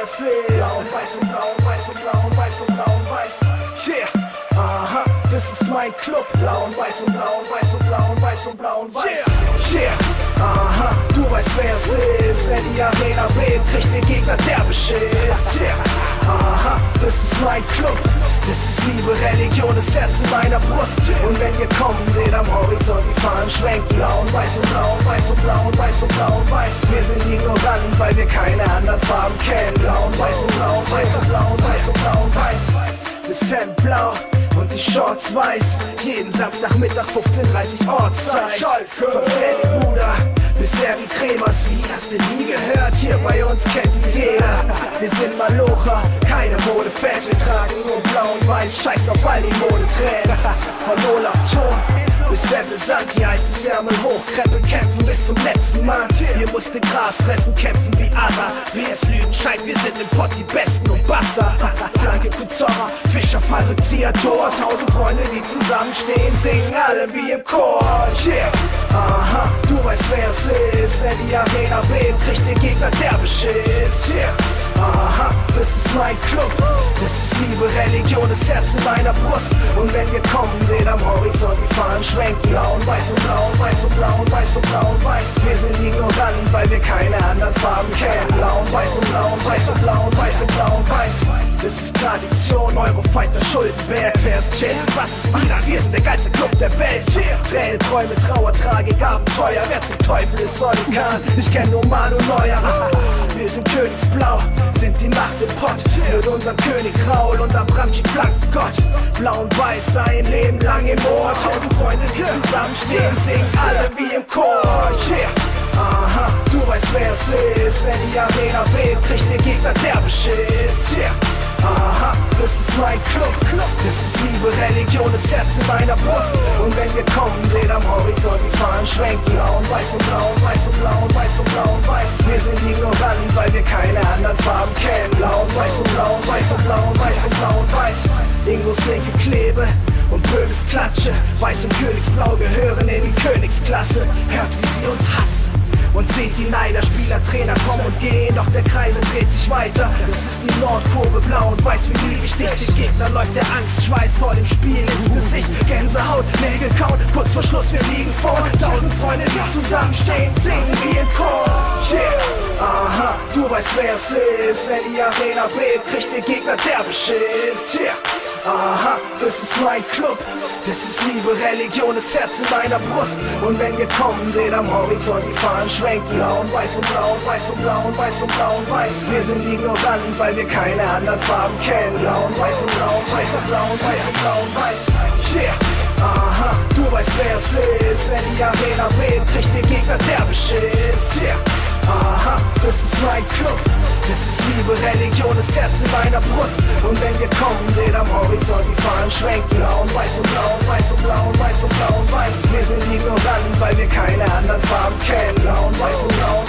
es ist. Blau und weiß und blau und weiß und blau und weiß und blau und weiß. Yeah, aha, das ist mein Club. Blau und weiß und blau und weiß und blau und weiß und blau und weiß. Yeah, aha, du weißt wer es ist. Wenn die Arena bebt, kriegt der Gegner derbe Schiss. Yeah, aha, das ist mein Club. Das ist Liebe, Religion, das Herz in meiner Brust. Und wenn wir kommen, seht am Horizont die Fahnen schwenken. Blau und weiß und blau und weiß und blau und weiß und blau und weiß. Wir sind ignorant, weil wir keine anderen Farben kennen. Blau und weiß und blau und weiß und blau und weiß und blau und weiß. Das Hemd blau und die Shorts weiß. Jeden Samstagmittag 15:30 Ortszeit. Von Stanley Bruder bis Harry Kremers, wie hast du nie gehört? Hier bei uns kennt die jeder. Wir sind Malocher, keine Modefans. Wir tragen nur blau und weiß, scheiß auf all die Modetrends. Von Olaf Thon bis Sebbe Santi heißt es Ärmel hoch, Kreppel kämpfen bis zum letzten Mann. Hier musste Gras fressen, kämpfen wie Asa. Wer es lügen scheint, wir sind im Pott die Besten und Basta. Flanke Kuzora, Fischer, Fall, Rückzieher, Tor. 1000 Freunde, die zusammenstehen, singen alle wie im Chor. Yeah, aha, du weißt wer es ist. Wenn die Arena bebt, kriegt der Gegner derbe Schiss. Yeah, aha, das ist mein Club. Das ist Liebe, Religion, das Herz in meiner Brust. Und wenn wir kommen, seht am Horizont die Fahnen schwenken. Blau und weiß und blau und weiß und blau und weiß und blau und weiß. Wir sind ignorant, weil wir keine anderen Farben kennen. Blau und weiß und blau und weiß und blau und weiß und blau und weiß. Das ist Tradition, Eurofighter, Schuldenberg. Wer ist Chase? Was ist Milan? Wir sind der geilste Club der Welt. Tränen, Träume, Trauer, Tragik, Abenteuer. Wer zum Teufel ist Sonny Kahn? Ich kenn nur Manu Neuer. Wir sind Königsblau, sind die Macht im Pott. Mit unserem König Raul und Abramchi flankt Gott. Blau und weiß, ein Leben lang im Ohr. 1000 Freunde, die zusammenstehen, singen alle wie im Chor. Yeah, aha, du weißt wer es ist. Wenn die Arena bebt, kriegt der Gegner derbe Schiss. Yeah, aha, das ist mein Club. Das ist Liebe, Religion, das Herz in meiner Brust. Und wenn wir kommen, seht am Horizont die Fahnen schwenken. Blau und weiß und blau und weiß und blau und weiß und blau und weiß. Wir sind ignorant, weil wir keine anderen Farben kennen. Blau und weiß und blau und weiß und blau und weiß und blau und weiß. Ingos linke Klebe und Böhmes Klatsche. Weiß und Königsblau gehören in die Königsklasse. Hört, wie sie uns hassen und seht die Neider. Spieler, Trainer kommen und gehen, doch der Kreisel dreht sich weiter. Es ist die Nordkurve, blau und weiß, wie lieb ich dich. Den Gegner läuft der Angstschweiß vor dem Spiel ins Gesicht. Gänsehaut, Nägel kauen, kurz vor Schluss, wir liegen vorn. 1000 Freunde, die zusammenstehen, singen wie in Chor. Yeah, aha, du weißt wer es ist. Wenn die Arena bebt, kriegt der Gegner derbe Schiss. Yeah, aha, das ist mein Club. Das ist Liebe, Religion, das Herz in meiner Brust. Und wenn wir kommen, seht am Horizont die Fahnen schwenken. Blau und weiß und blau und weiß und blau und weiß und blau und weiß. Wir sind ignorant, weil wir keine anderen Farben kennen. Blau und weiß und blau und weiß und blau und weiß und blau und weiß. Yeah, aha, du weißt wer es ist. Wenn die Arena bebt, kriegt der Gegner derbe Schiss. Yeah, aha, das ist mein Club. Das ist Liebe, Religion, das Herz in meiner Brust. Und wenn wir kommen, seht am Horizont die Fahnen schwenken. Blau und weiß und blau und weiß und blau und weiß und blau und weiß. Wir sind ignorant, weil wir keine anderen Farben kennen. Blau und weiß und blau und